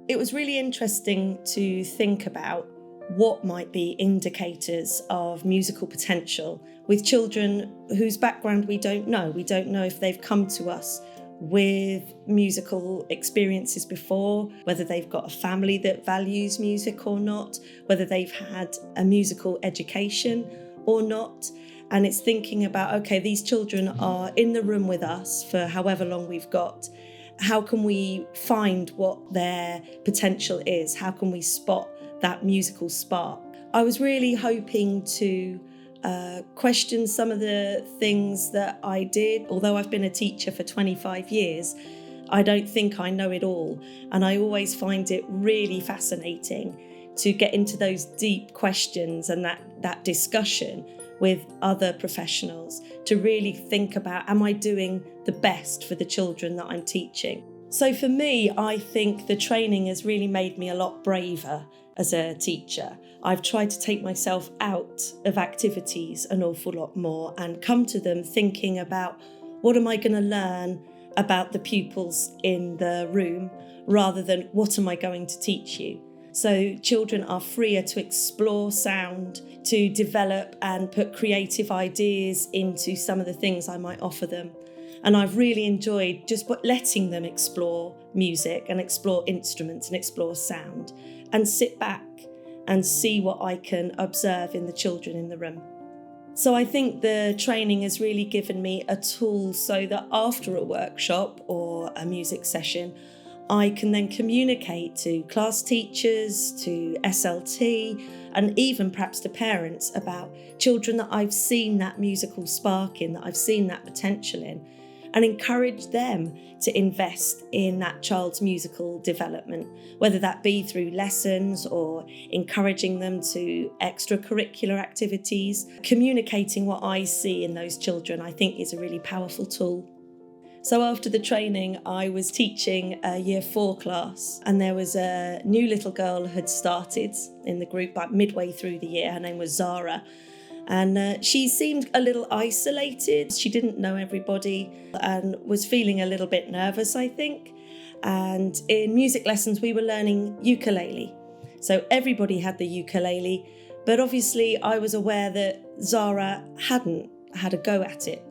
It was really interesting to think about what might be indicators of musical potential with children whose background we don't know. We don't know if they've come to us with musical experiences before, whether they've got a family that values music or not, whether they've had a musical education or not. And it's thinking about, okay, these children are in the room with us for however long we've got. How can we find what their potential is? How can we spot that musical spark? I was really hoping to question some of the things that I did. Although I've been a teacher for 25 years, I don't think I know it all. And I always find it really fascinating to get into those deep questions and that discussion with other professionals to really think about, am I doing the best for the children that I'm teaching? So for me, I think the training has really made me a lot braver as a teacher. I've tried to take myself out of activities an awful lot more and come to them thinking about, what am I going to learn about the pupils in the room, rather than what am I going to teach you? So children are freer to explore sound, to develop and put creative ideas into some of the things I might offer them. And I've really enjoyed just letting them explore music and explore instruments and explore sound and sit back and see what I can observe in the children in the room. So I think the training has really given me a tool so that after a workshop or a music session, I can then communicate to class teachers, to SLT, and even perhaps to parents about children that I've seen that musical spark in, that I've seen that potential in, and encourage them to invest in that child's musical development, whether that be through lessons or encouraging them to extracurricular activities. Communicating what I see in those children, I think, is a really powerful tool. So after the training, I was teaching a Year 4 class, and there was a new little girl who had started in the group like midway through the year. Her name was Zara, and she seemed a little isolated. She didn't know everybody and was feeling a little bit nervous, I think. And in music lessons, we were learning ukulele. So everybody had the ukulele, but obviously I was aware that Zara hadn't had a go at it.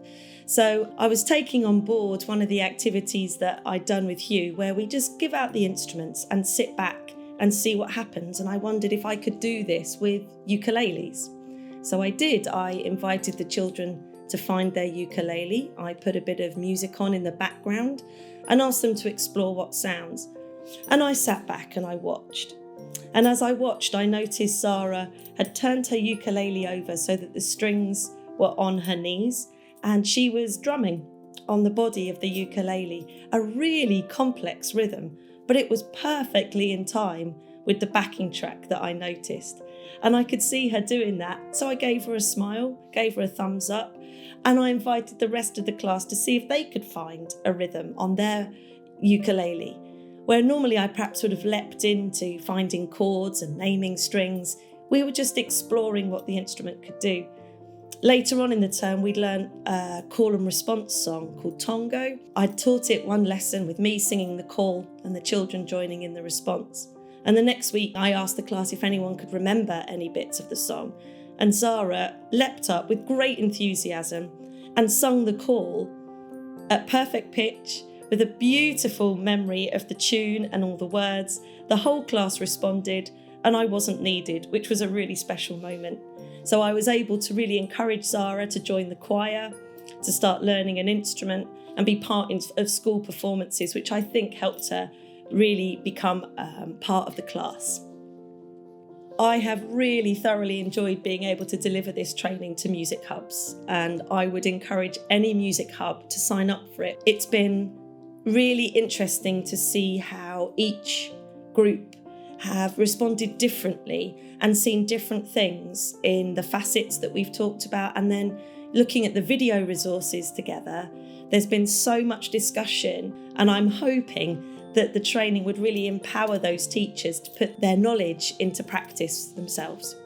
So I was taking on board one of the activities that I'd done with Hugh, where we just give out the instruments and sit back and see what happens. And I wondered if I could do this with ukuleles. So I did. I invited the children to find their ukulele. I put a bit of music on in the background and asked them to explore what sounds. And I sat back and I watched. And as I watched, I noticed Zara had turned her ukulele over so that the strings were on her knees, and she was drumming on the body of the ukulele, a really complex rhythm, but it was perfectly in time with the backing track that I noticed. And I could see her doing that. So I gave her a smile, gave her a thumbs up, and I invited the rest of the class to see if they could find a rhythm on their ukulele. Where normally I perhaps would have leapt into finding chords and naming strings, we were just exploring what the instrument could do. Later on in the term, we'd learn a call and response song called Tongo. I'd taught it one lesson with me singing the call and the children joining in the response. And the next week, I asked the class if anyone could remember any bits of the song. And Zara leapt up with great enthusiasm and sung the call at perfect pitch with a beautiful memory of the tune and all the words. The whole class responded, and I wasn't needed, which was a really special moment. So I was able to really encourage Zara to join the choir, to start learning an instrument and be part of school performances, which I think helped her really become part of the class. I have really thoroughly enjoyed being able to deliver this training to music hubs, and I would encourage any music hub to sign up for it. It's been really interesting to see how each group have responded differently and seen different things in the facets that we've talked about. And then looking at the video resources together, there's been so much discussion, and I'm hoping that the training would really empower those teachers to put their knowledge into practice themselves.